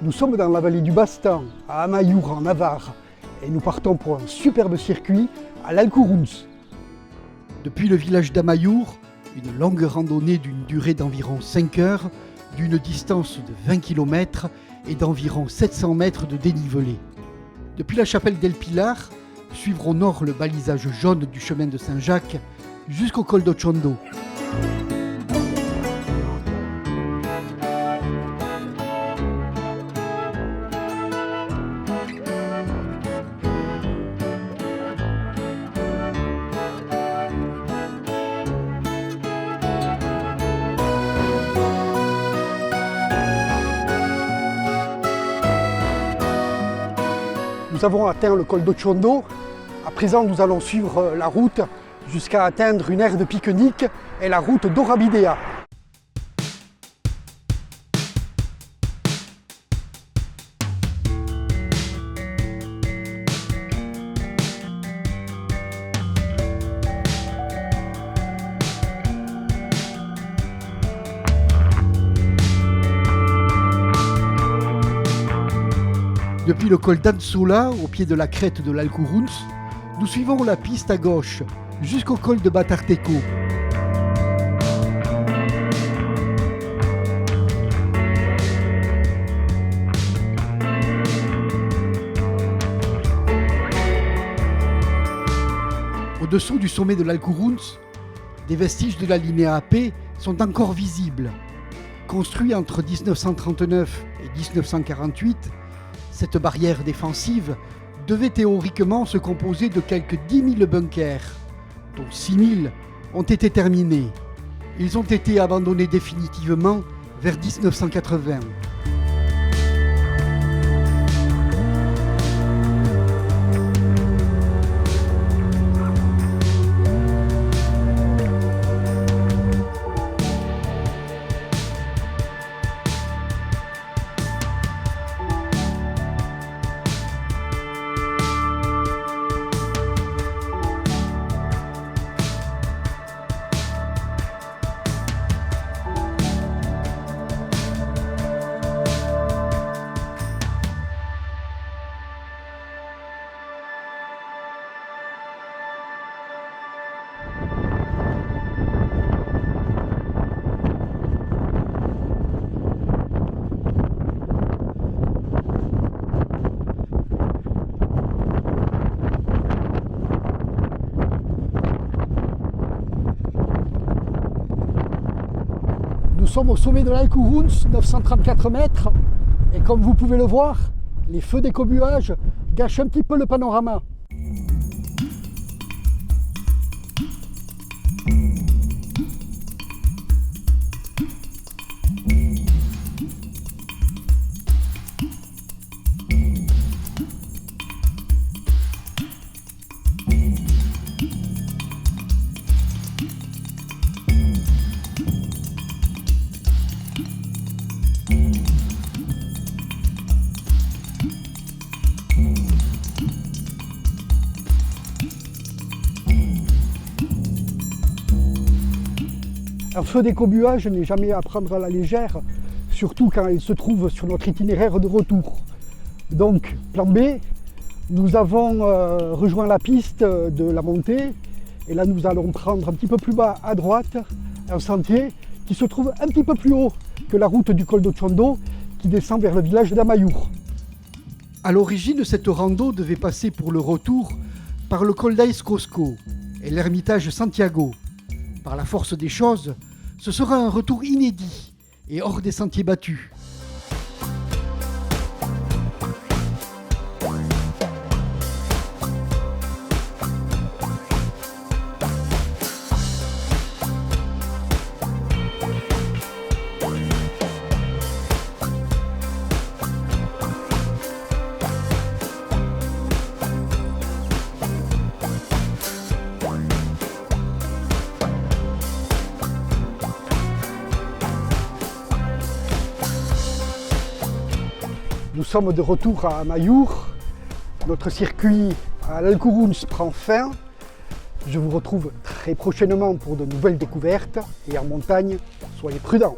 Nous sommes dans la vallée du Bastan, à Amaiur en Navarre, et nous partons pour un superbe circuit à l'Alcourouns. Depuis le village d'Amaiur, une longue randonnée d'une durée d'environ 5 heures, d'une distance de 20 km et d'environ 700 mètres de dénivelé. Depuis la chapelle d'El Pilar, suivre au nord le balisage jaune du chemin de Saint-Jacques jusqu'au col d'Ochondo. Nous avons atteint le col d'Ochondo. À présent, nous allons suivre la route jusqu'à atteindre une aire de pique-nique et la route d'Orabidea. Depuis le col d'Ansoula, au pied de la crête de l'Alcourouns, nous suivons la piste à gauche jusqu'au col de Batarteco. Au-dessous du sommet de l'Alcourouns, des vestiges de la linéa P sont encore visibles. Construit entre 1939 et 1948, cette barrière défensive devait théoriquement se composer de quelques 10 000 bunkers, dont 6 000 ont été terminés. Ils ont été abandonnés définitivement vers 1980. Nous sommes au sommet de l'Alcourouns, 934 mètres, et comme vous pouvez le voir, les feux d'écobuage gâchent un petit peu le panorama. Un feu d'écobuage n'est jamais à prendre à la légère, surtout quand il se trouve sur notre itinéraire de retour. Donc, plan B, nous avons rejoint la piste de la montée, et là nous allons prendre un petit peu plus bas à droite un sentier qui se trouve un petit peu plus haut que la route du col d'Ochondo qui descend vers le village d'Amaiur. À l'origine, cette rando devait passer pour le retour par le col d'Aizcosco et l'ermitage Santiago. Par la force des choses, ce sera un retour inédit et hors des sentiers battus. Nous sommes de retour à Amaiur. Notre circuit à l'Alcourouns prend fin. Je vous retrouve très prochainement pour de nouvelles découvertes et en montagne, soyez prudents.